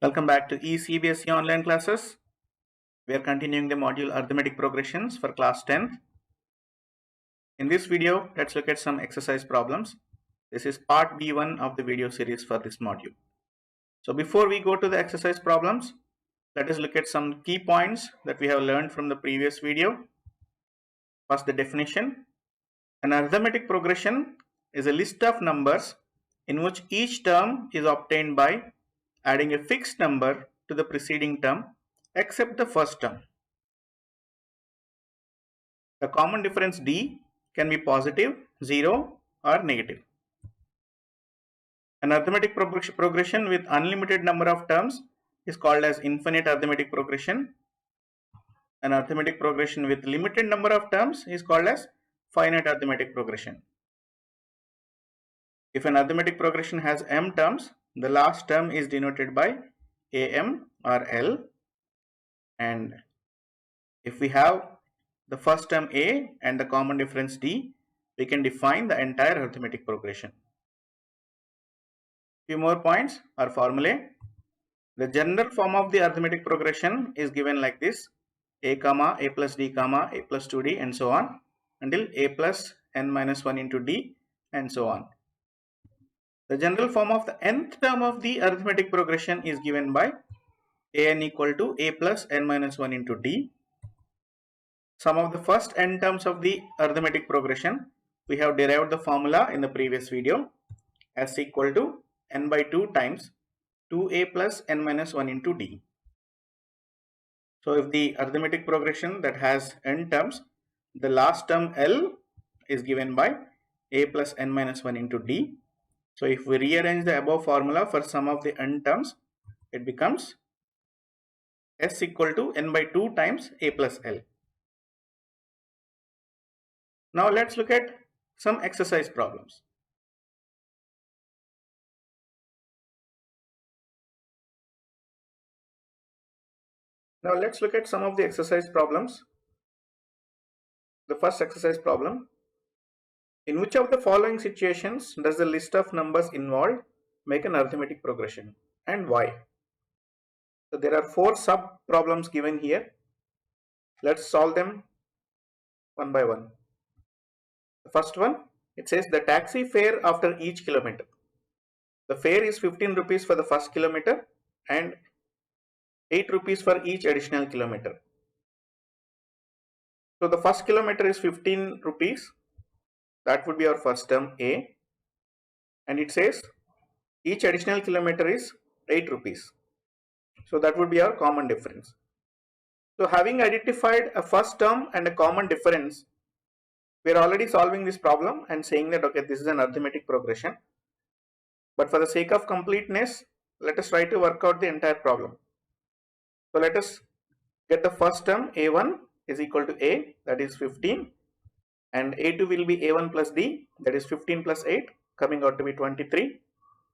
Welcome back to eCBSE online classes. We are continuing the module arithmetic progressions for class 10th. In this video, let's look at some exercise problems. This is part B1 of the video series for this module. So before we go to the exercise problems, let us look at some key points that we have learned from the previous video. First, the definition. An arithmetic progression is a list of numbers in which each term is obtained by adding a fixed number to the preceding term except the first term. The common difference D can be positive, 0 or negative. An arithmetic progression with unlimited number of terms is called as infinite arithmetic progression. An arithmetic progression with limited number of terms is called as finite arithmetic progression. If an arithmetic progression has m terms, the last term is denoted by am or L, and if we have the first term a and the common difference d, we can define the entire arithmetic progression. Few more points or formulae. The general form of the arithmetic progression is given like this: a comma a plus d comma a plus 2d and so on until a plus n minus 1 into d and so on. The general form of the nth term of the arithmetic progression is given by an equal to a plus n minus 1 into d. Sum of the first n terms of the arithmetic progression, we have derived the formula in the previous video, as equal to n by 2 times 2a plus n minus 1 into d. So if the arithmetic progression that has n terms, the last term L is given by a plus n minus 1 into d. So if we rearrange the above formula for sum of the n terms, it becomes s equal to n by 2 times a plus L. Now let's look at some exercise problems. Now let's look at some of the exercise problems. The first exercise problem: in which of the following situations does the list of numbers involved make an arithmetic progression, and why? So there are 4 sub problems given here. Let's solve them one by one. The first one, it says the taxi fare after each kilometer. The fare is 15 rupees for the first kilometer and 8 rupees for each additional kilometer. So the first kilometer is 15 rupees. That would be our first term A, and it says each additional kilometer is 8 rupees. So that would be our common difference. So having identified a first term and a common difference, we are already solving this problem and saying that okay, this is an arithmetic progression. But for the sake of completeness, let us try to work out the entire problem. So let us get the first term A1 is equal to A, that is 15, and A2 will be A1 plus D, that is 15 plus 8, coming out to be 23,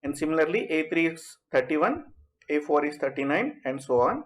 and similarly A3 is 31, A4 is 39 and so on.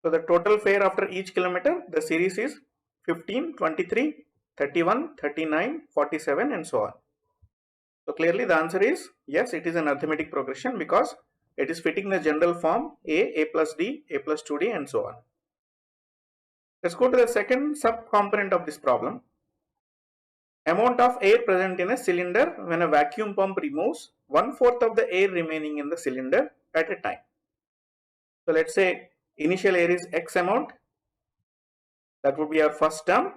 So the total fare after each kilometer, the series is 15, 23, 31, 39, 47 and so on. So clearly the answer is yes, it is an arithmetic progression because it is fitting the general form a plus d, a plus 2d and so on. Let's go to the second subcomponent of this problem. Amount of air present in a cylinder when a vacuum pump removes 1/4 of the air remaining in the cylinder at a time. So let's say initial air is X amount, that would be our first term,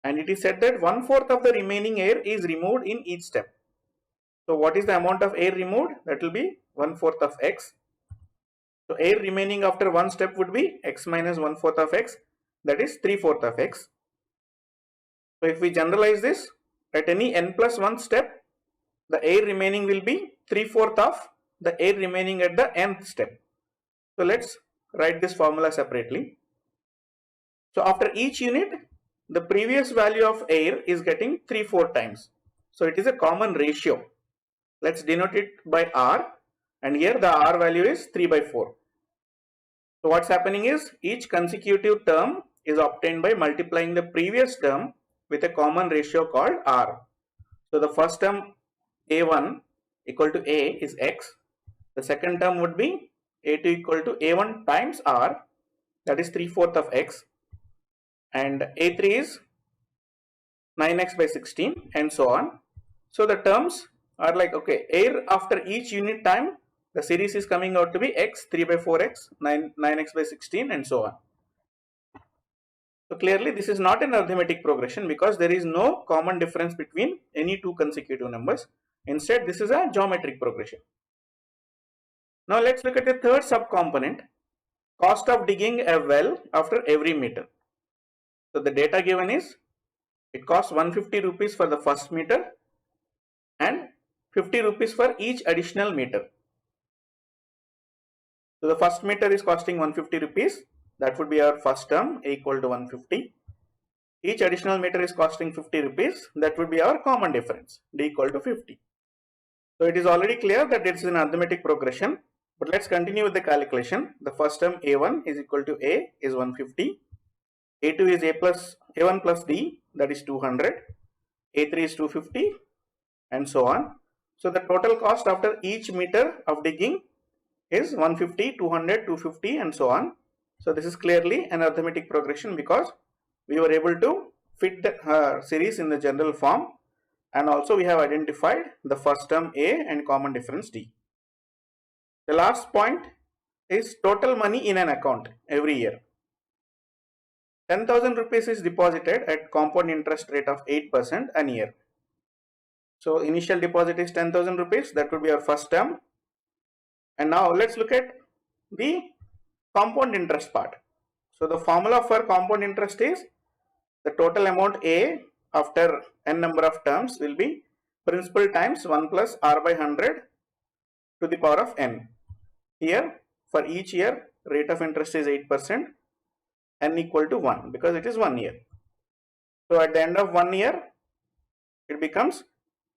and it is said that 1/4 of the remaining air is removed in each step. So what is the amount of air removed? That will be 1/4 of X. So air remaining after one step would be X minus 1/4 of X, that is 3/4 of X. So if we generalize this, at any n plus 1 step, the air remaining will be 3/4 of the air remaining at the nth step. So let's write this formula separately. So after each unit, the previous value of air is getting 3/4 times. So it is a common ratio. Let's denote it by R, and here the R value is 3/4. So what's happening is each consecutive term is obtained by multiplying the previous term with a common ratio called R. So the first term A1 equal to A is X, The second term would be A2 equal to A1 times R, that is 3/4 of x, and A3 is 9x by 16 and so on. So the terms are like, okay, here after each unit time the series is coming out to be x, 3 by 4x, 9x by 16 and so on. So clearly this is not an arithmetic progression because there is no common difference between any two consecutive numbers. Instead, this is a geometric progression. Now let's look at the third subcomponent, cost of digging a well after every meter. So the data given is, it costs 150 rupees for the first meter and 50 rupees for each additional meter. So the first meter is costing 150 rupees. That would be our first term, A equal to 150. Each additional meter is costing 50 rupees. That would be our common difference, D equal to 50. So it is already clear that it is an arithmetic progression. But let's continue with the calculation. The first term A1 is equal to A is 150. A2 is A1 plus D, that is 200. A3 is 250 and so on. So the total cost after each meter of digging is 150, 200, 250 and so on. So this is clearly an arithmetic progression because we were able to fit the series in the general form, and also we have identified the first term A and common difference D. The last point is total money in an account every year. 10,000 rupees is deposited at compound interest rate of 8% a year. So initial deposit is 10,000 rupees, that would be our first term. And now let's look at the compound interest part. So the formula for compound interest is the total amount A after n number of terms will be principal times 1 plus R by 100 to the power of n. Here for each year rate of interest is 8%, n equal to 1 because it is 1 year. So at the end of 1 year it becomes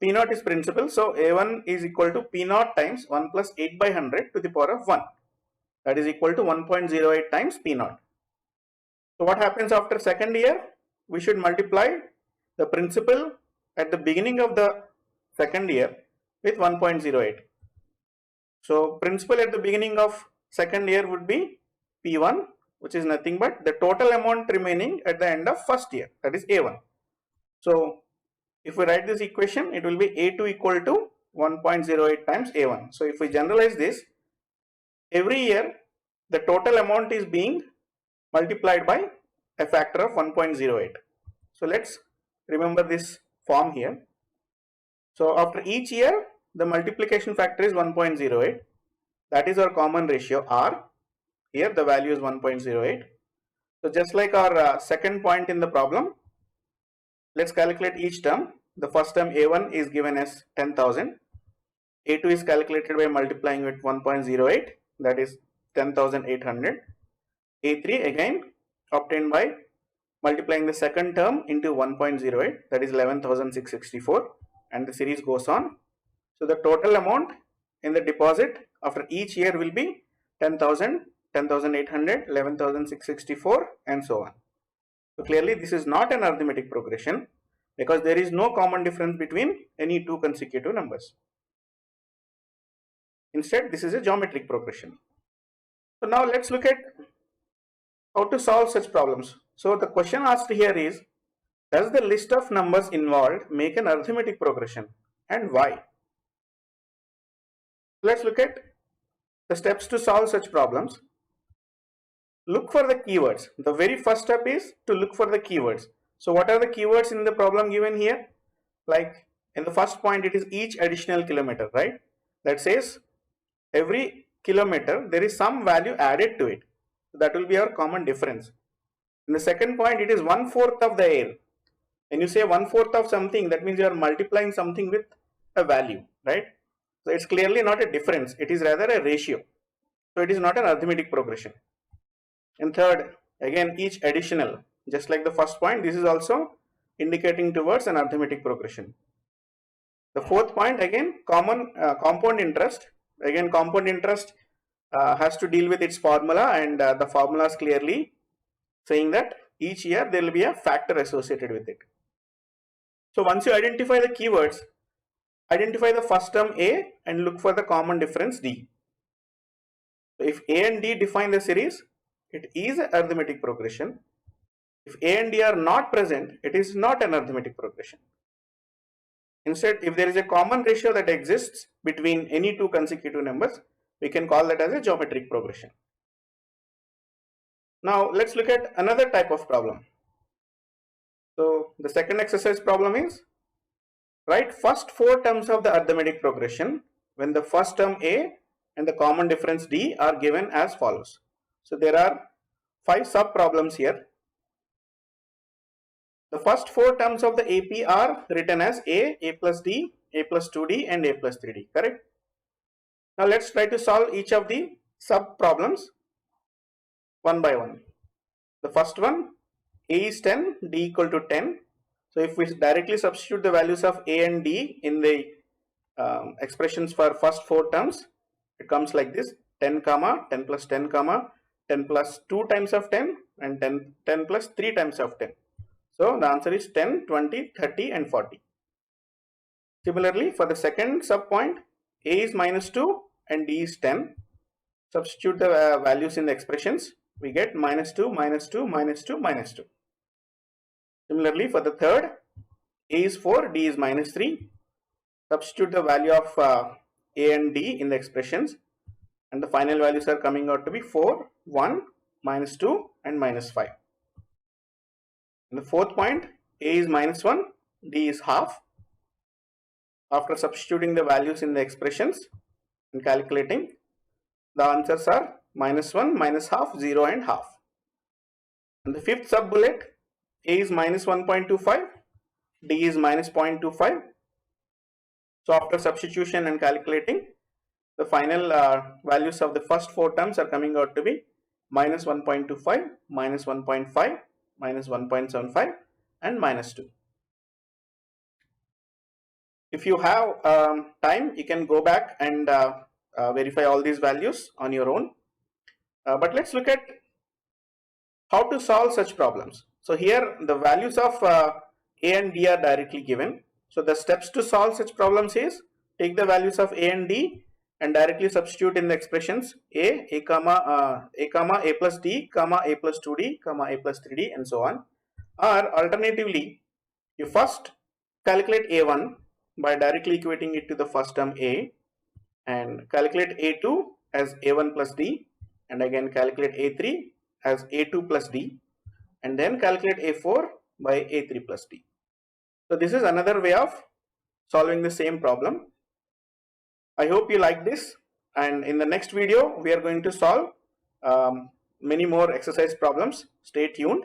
P naught is principal, so A1 is equal to P naught times 1 plus 8 by 100 to the power of 1, that is equal to 1.08 times P naught. So what happens after second year? We should multiply the principal at the beginning of the second year with 1.08. So principal at the beginning of second year would be P1, which is nothing but the total amount remaining at the end of first year, that is A1. So if we write this equation, it will be A2 equal to 1.08 times A1. So if we generalize this, every year the total amount is being multiplied by a factor of 1.08. So let's remember this form here. So after each year the multiplication factor is 1.08. That is our common ratio R. Here the value is 1.08. So just like our second point in the problem, let's calculate each term. The first term A1 is given as 10,000. A2 is calculated by multiplying with 1.08, that is 10,800. A3 again obtained by multiplying the second term into 1.08, that is 11,664, and the series goes on. So the total amount in the deposit after each year will be 10,000, 10,800, 11,664 and so on. So clearly this is not an arithmetic progression because there is no common difference between any two consecutive numbers. Instead, this is a geometric progression. So now let's look at how to solve such problems. So the question asked here is, does the list of numbers involved make an arithmetic progression and why? Let's look at the steps to solve such problems. Look for the keywords. The very first step is to look for the keywords. So what are the keywords in the problem given here? Like in the first point, it is each additional kilometer, right? That says every kilometer there is some value added to it. So that will be our common difference. In the second point, it is 1/4 of the air. When you say 1/4 of something, that means you are multiplying something with a value, right? So it's clearly not a difference. It is rather a ratio. So it is not an arithmetic progression. And third, again, each additional, just like the first point, this is also indicating towards an arithmetic progression. The fourth point, again, compound interest. Again, compound interest has to deal with its formula, and the formula is clearly saying that each year there will be a factor associated with it. So once you identify the keywords, identify the first term A and look for the common difference D. So if A and D define the series, it is an arithmetic progression. If A and D are not present, it is not an arithmetic progression. Instead, if there is a common ratio that exists between any two consecutive numbers, we can call that as a geometric progression. Now let's look at another type of problem. So the second exercise problem is, write first four terms of the arithmetic progression when the first term A and the common difference D are given as follows. So there are 5 sub problems here. The first four terms of the AP are written as A plus D, A plus 2D and A plus 3D, correct? Now let's try to solve each of the sub problems one by one. The first one, A is 10, D equal to 10. So if we directly substitute the values of A and D in the expressions for first four terms, it comes like this: 10 comma 10 plus 10 comma 10 plus 2 times of 10 and 10 plus 3 times of 10. So the answer is 10, 20, 30 and 40. Similarly, for the second sub point, A is minus 2 and D is 10. Substitute the values in the expressions, we get minus 2, minus 2, minus 2, minus 2. Similarly, for the third, A is 4, D is minus 3. Substitute the value of A and D in the expressions, and the final values are coming out to be 4, 1, minus 2 and minus 5. In the fourth point, A is minus 1, D is half. After substituting the values in the expressions and calculating, the answers are minus 1, minus half, 0 and half. And the fifth sub bullet, A is minus 1.25, D is minus 0.25. So after substitution and calculating, the final values of the first four terms are coming out to be minus 1.25, minus 1.5, minus 1.75 and minus 2. If you have time, you can go back and verify all these values on your own. But let's look at how to solve such problems. So here the values of A and D are directly given. So the steps to solve such problems is, take the values of A and D and directly substitute in the expressions A comma A plus D, comma A plus 2D, comma A plus 3D and so on. Or alternatively, you first calculate A1 by directly equating it to the first term A, and calculate A2 as A1 plus D, and again calculate A3 as A2 plus D, and then calculate A4 by A3 plus D. So this is another way of solving the same problem. I hope you like this, and in the next video we are going to solve many more exercise problems. Stay tuned.